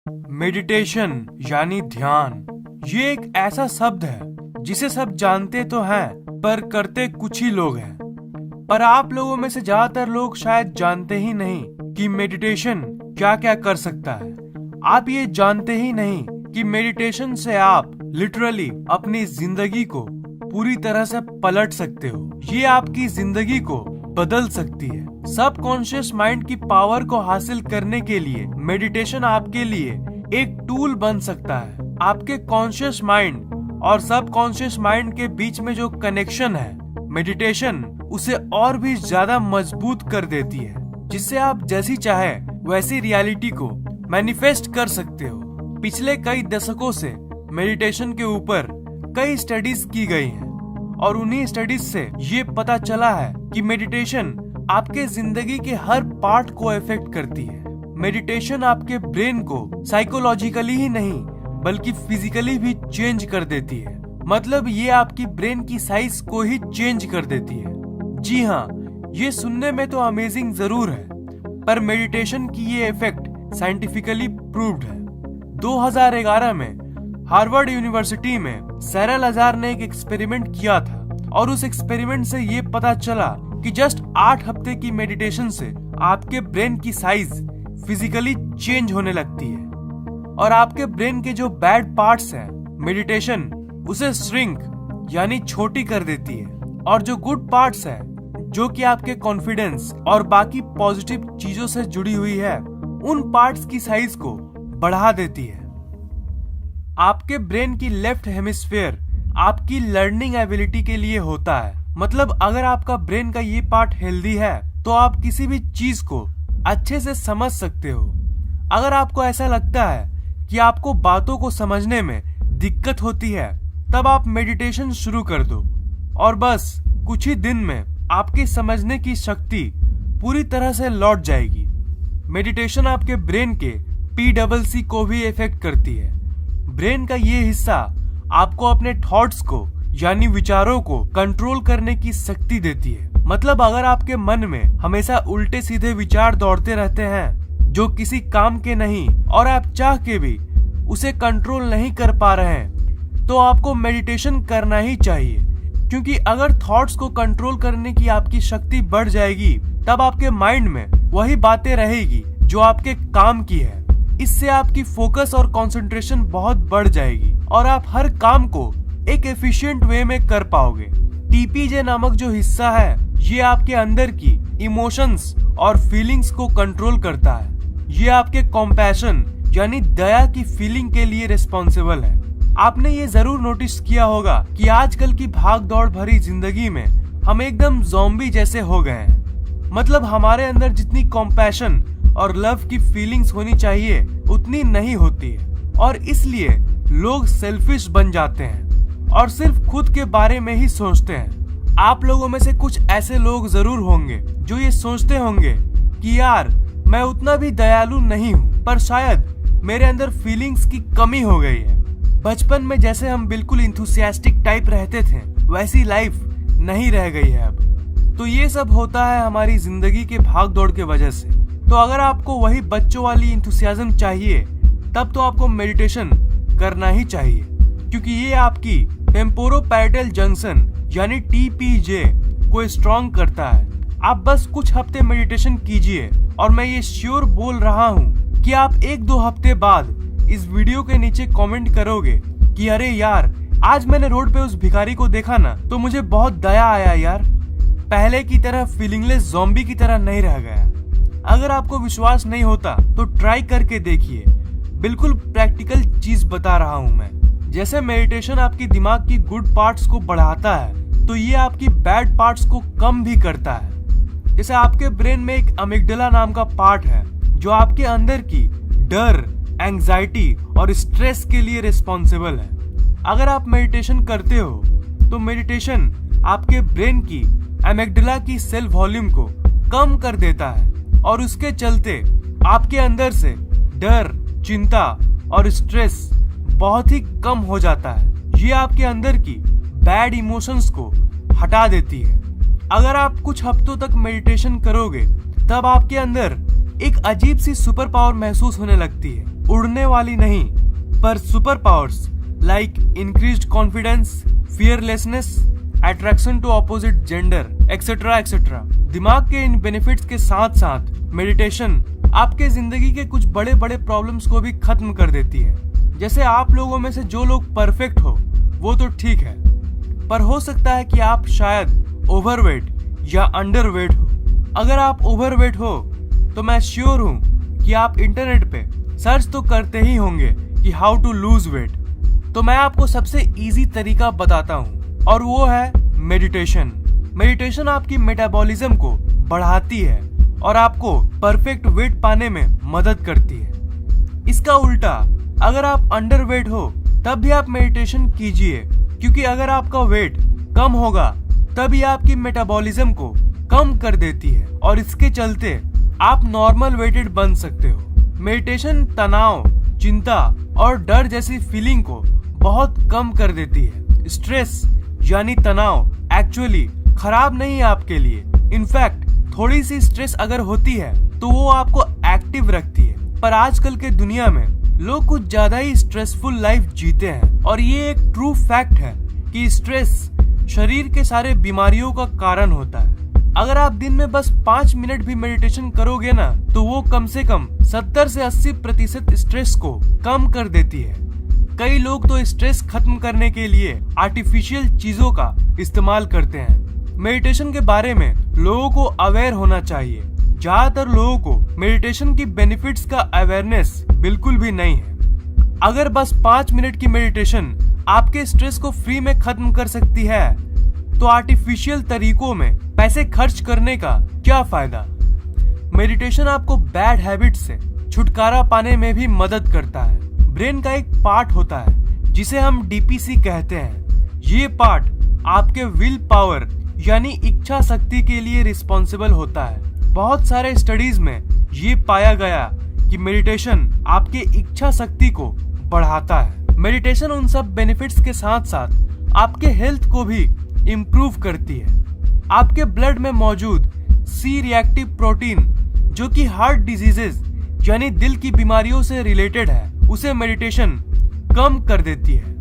Meditation यानी ध्यान, ये एक ऐसा शब्द है जिसे सब जानते तो हैं पर करते कुछ ही लोग हैं। पर आप लोगों में से ज्यादातर लोग शायद जानते ही नहीं कि मेडिटेशन क्या क्या कर सकता है। आप ये जानते ही नहीं कि मेडिटेशन से आप लिटरली अपनी जिंदगी को पूरी तरह से पलट सकते हो। ये आपकी जिंदगी को बदल सकती है। सबकॉन्शियस माइंड की पावर को हासिल करने के लिए मेडिटेशन आपके लिए एक टूल बन सकता है। आपके कॉन्शियस माइंड और सबकॉन्शियस माइंड के बीच में जो कनेक्शन है, मेडिटेशन उसे और भी ज्यादा मजबूत कर देती है, जिससे आप जैसी चाहे वैसी रियलिटी को मैनिफेस्ट कर सकते हो। पिछले कई दशकों से मेडिटेशन के ऊपर कई स्टडीज की गई हैं और उन्हीं स्टडीज से ये पता चला है कि मेडिटेशन आपके जिंदगी के हर पार्ट को इफेक्ट करती है। मेडिटेशन आपके ब्रेन को साइकोलॉजिकली ही नहीं बल्कि फिजिकली भी चेंज कर देती है। मतलब ये आपकी ब्रेन की साइज को ही चेंज कर देती है। जी हाँ, ये सुनने में तो अमेजिंग जरूर है, पर मेडिटेशन की ये इफेक्ट साइंटिफिकली प्रूव्ड है। 2011 में हार्वर्ड यूनिवर्सिटी में सैरा लजार ने एक एक्सपेरिमेंट किया था और उस एक्सपेरिमेंट से ये पता चला कि जस्ट 8 हफ्ते की मेडिटेशन से आपके ब्रेन की साइज फिजिकली चेंज होने लगती है और आपके ब्रेन के जो बैड पार्ट्स हैं, मेडिटेशन उसे श्रिंक यानी छोटी कर देती है और जो गुड पार्ट्स हैं, जो कि आपके कॉन्फिडेंस और बाकी पॉजिटिव चीजों से जुड़ी हुई है, उन पार्ट्स की साइज को बढ़ा देती है। आपके ब्रेन की लेफ्ट हेमिस्फेयर आपकी लर्निंग एबिलिटी के लिए होता है। मतलब अगर आपका ब्रेन का ये पार्ट हेल्दी है तो आप किसी भी चीज को अच्छे से समझ सकते हो। अगर आपको ऐसा लगता है कि आपको बातों को समझने में दिक्कत होती है, तब आप मेडिटेशन शुरू कर दो और बस कुछ ही दिन में आपकी समझने की शक्ति पूरी तरह से लौट जाएगी। मेडिटेशन आपके ब्रेन के PCC को भी इफेक्ट करती है। ब्रेन का ये हिस्सा आपको अपने थॉट्स को यानी विचारों को कंट्रोल करने की शक्ति देती है। मतलब अगर आपके मन में हमेशा उल्टे सीधे विचार दौड़ते रहते हैं जो किसी काम के नहीं और आप चाह के भी उसे कंट्रोल नहीं कर पा रहे हैं, तो आपको मेडिटेशन करना ही चाहिए। क्योंकि अगर थॉट्स को कंट्रोल करने की आपकी शक्ति बढ़ जाएगी, तब आपके माइंड में वही बातें रहेगी जो आपके काम की है। इससे आपकी फोकस और कंसंट्रेशन बहुत बढ़ जाएगी और आप हर काम को एक एफिशिएंट वे में कर पाओगे। TPJ नामक जो हिस्सा है, ये आपके अंदर की इमोशंस और फीलिंग्स को कंट्रोल करता है। ये आपके कॉम्पैशन यानी दया की फीलिंग के लिए रिस्पॉन्सिबल है। आपने ये जरूर नोटिस किया होगा कि आजकल की भाग दौड़ भरी जिंदगी में हम एकदम ज़ॉम्बी जैसे हो गए हैं। मतलब हमारे अंदर जितनी कॉम्पैशन और लव की फीलिंग्स होनी चाहिए उतनी नहीं होती है और इसलिए लोग सेल्फिश बन जाते हैं और सिर्फ खुद के बारे में ही सोचते हैं। आप लोगों में से कुछ ऐसे लोग जरूर होंगे जो ये सोचते होंगे कि यार मैं उतना भी दयालु नहीं हूँ, पर शायद मेरे अंदर फीलिंग्स की कमी हो गई है। बचपन में जैसे हम बिल्कुल इंथुसियास्टिक टाइप रहते थे, वैसी लाइफ नहीं रह गई है अब। तो ये सब होता है हमारी जिंदगी के भाग दौड़ के वजह से। तो अगर आपको वही बच्चों वाली इंथुसियाज्म चाहिए, तब तो आपको मेडिटेशन करना ही चाहिए, क्योंकि ये आपकी टेम्पोरोपैरेटल जंक्शन यानी TPJ को स्ट्रॉन्ग करता है। आप बस कुछ हफ्ते मेडिटेशन कीजिए और मैं ये श्योर बोल रहा हूँ कि आप 1-2 हफ्ते बाद इस वीडियो के नीचे कमेंट करोगे कि अरे यार, आज मैंने रोड पे उस भिखारी को देखा ना, तो मुझे बहुत दया आया यार, पहले की तरह फीलिंगलेस ज़ॉम्बी की तरह नहीं रह गया। अगर आपको विश्वास नहीं होता तो ट्राई करके देखिए। बिल्कुल प्रैक्टिकल चीज बता रहा हूँ मैं। जैसे मेडिटेशन आपकी दिमाग की गुड पार्ट्स को बढ़ाता है, तो ये आपकी बैड पार्ट्स को कम भी करता है। जैसे आपके ब्रेन में एक अमिगडाला नाम का पार्ट है जो आपके अंदर की डर, एंजाइटी और स्ट्रेस के लिए रिस्पॉन्सिबल है। अगर आप मेडिटेशन करते हो तो मेडिटेशन आपके ब्रेन की अमिगडाला की सेल वॉल्यूम को कम कर देता है और उसके चलते आपके अंदर से डर, चिंता और स्ट्रेस बहुत ही कम हो जाता है। ये आपके अंदर की बैड इमोशंस को हटा देती है। अगर आप कुछ हफ्तों तक मेडिटेशन करोगे, तब आपके अंदर एक अजीब सी सुपर पावर महसूस होने लगती है। उड़ने वाली नहीं, पर super powers like increased confidence, fearlessness, attraction to opposite gender, etcetera etcetera. दिमाग के इन बेनिफिट्स के साथ साथ मेडिटेशन आपके जिंदगी के कुछ बड़े बड़े प्रॉब्लम्स को भी खत्म कर देती है। जैसे आप लोगों में से जो लोग परफेक्ट हो वो तो ठीक है, पर हो सकता है कि आप शायद ओवरवेट या अंडरवेट हो। अगर आप ओवरवेट हो तो मैं श्योर हूँ कि आप इंटरनेट पे सर्च तो करते ही होंगे कि हाउ टू लूज वेट। तो मैं आपको सबसे इजी तरीका बताता हूँ और वो है मेडिटेशन। मेडिटेशन आपकी मेटाबॉलिज्म को बढ़ाती है और आपको परफेक्ट वेट पाने में मदद करती है। इसका उल्टा, अगर आप अंडरवेट हो तब भी आप मेडिटेशन कीजिए, क्योंकि अगर आपका वेट कम होगा तभी आपकी मेटाबॉलिज्म को कम कर देती है और इसके चलते आप नॉर्मल वेटेड बन सकते हो। मेडिटेशन तनाव, चिंता और डर जैसी फीलिंग को बहुत कम कर देती है। स्ट्रेस यानी तनाव एक्चुअली खराब नहीं है आपके लिए। इनफैक्ट थोड़ी सी स्ट्रेस अगर होती है तो वो आपको एक्टिव रखती है। पर आजकल के दुनिया में लोग कुछ ज्यादा ही स्ट्रेसफुल लाइफ जीते हैं और ये एक ट्रू फैक्ट है कि स्ट्रेस शरीर के सारे बीमारियों का कारण होता है। अगर आप दिन में बस 5 मिनट भी मेडिटेशन करोगे ना तो वो कम से कम 70 से 80% स्ट्रेस को कम कर देती है। कई लोग तो स्ट्रेस खत्म करने के लिए आर्टिफिशियल चीजों का इस्तेमाल करते हैं। मेडिटेशन के बारे में लोगों को अवेयर होना चाहिए। ज्यादातर लोगों को मेडिटेशन की बेनिफिट्स का अवेयरनेस बिल्कुल भी नहीं है। अगर बस 5 मिनट की मेडिटेशन आपके स्ट्रेस को फ्री में खत्म कर सकती है तो आर्टिफिशियल तरीकों में पैसे खर्च करने का क्या फायदा। मेडिटेशन आपको बैड हैबिट से छुटकारा पाने में भी मदद करता है। ब्रेन का एक पार्ट होता है जिसे हम डीपीसी कहते हैं। ये पार्ट आपके विल पावर यानी इच्छा शक्ति के लिए रिस्पॉन्सिबल होता है। बहुत सारे स्टडीज में ये पाया गया कि मेडिटेशन आपके इच्छा शक्ति को बढ़ाता है। मेडिटेशन उन सब बेनिफिट्स के साथ साथ आपके हेल्थ को भी इम्प्रूव करती है। आपके ब्लड में मौजूद सी रिएक्टिव प्रोटीन जो कि हार्ट डिजीजेस यानी दिल की बीमारियों से रिलेटेड है, उसे मेडिटेशन कम कर देती है।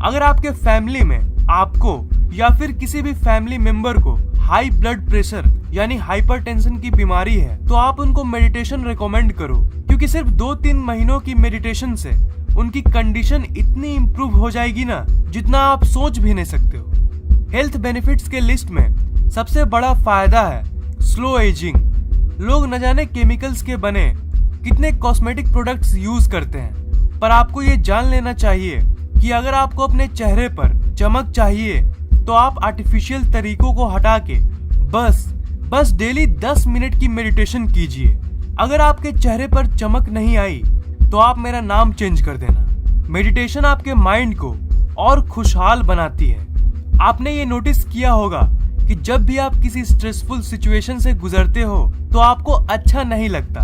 अगर आपके फैमिली में आपको या फिर किसी भी फैमिली मेंबर को हाई ब्लड प्रेशर यानी हाइपरटेंशन की बीमारी है तो आप उनको मेडिटेशन रिकमेंड करो, क्योंकि सिर्फ 2-3 महीनों की मेडिटेशन से उनकी कंडीशन इतनी इम्प्रूव हो जाएगी ना जितना आप सोच भी नहीं सकते हो। हेल्थ बेनिफिट्स के लिस्ट में सबसे बड़ा फायदा है स्लो एजिंग। लोग न जाने केमिकल्स के बने कितने कॉस्मेटिक प्रोडक्ट्स यूज करते हैं, पर आपको ये जान लेना चाहिए कि अगर आपको अपने चेहरे पर चमक चाहिए तो आप आर्टिफिशियल तरीकों को हटा के बस डेली 10 मिनट की मेडिटेशन कीजिए। अगर आपके चेहरे पर चमक नहीं आई तो आप मेरा नाम चेंज कर देना। मेडिटेशन आपके माइंड को और खुशहाल बनाती है। आपने ये नोटिस किया होगा कि जब भी आप किसी स्ट्रेसफुल सिचुएशन से गुजरते हो तो आपको अच्छा नहीं लगता,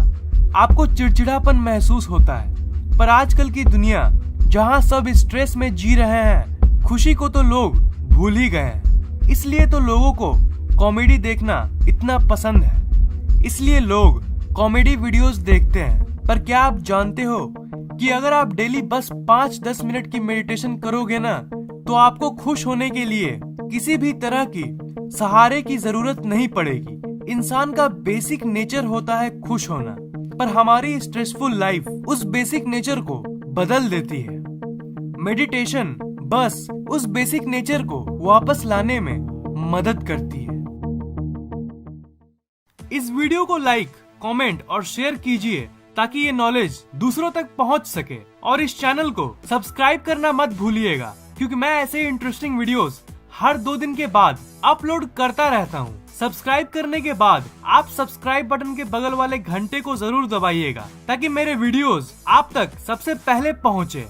आपको चिड़चिड़ापन महसूस होता है। पर आजकल की दुनिया जहां सब स्ट्रेस में जी रहे हैं, खुशी को तो लोग भूल ही गए हैं। इसलिए तो लोगों को कॉमेडी देखना इतना पसंद है, इसलिए लोग कॉमेडी वीडियोस देखते हैं। पर क्या आप जानते हो कि अगर आप डेली बस 5-10 मिनट की मेडिटेशन करोगे ना तो आपको खुश होने के लिए किसी भी तरह की सहारे की जरूरत नहीं पड़ेगी। इंसान का बेसिक नेचर होता है खुश होना, पर हमारी स्ट्रेसफुल लाइफ उस बेसिक नेचर को बदल देती है। मेडिटेशन बस उस बेसिक नेचर को वापस लाने में मदद करती है। इस वीडियो को लाइक, कमेंट और शेयर कीजिए ताकि ये नॉलेज दूसरों तक पहुंच सके, और इस चैनल को सब्सक्राइब करना मत भूलिएगा, क्योंकि मैं ऐसे इंटरेस्टिंग वीडियोस हर 2 दिन के बाद अपलोड करता रहता हूँ। सब्सक्राइब करने के बाद आप सब्सक्राइब बटन के बगल वाले घंटे को जरूर दबाइएगा ताकि मेरे वीडियोस आप तक सबसे पहले पहुँचे।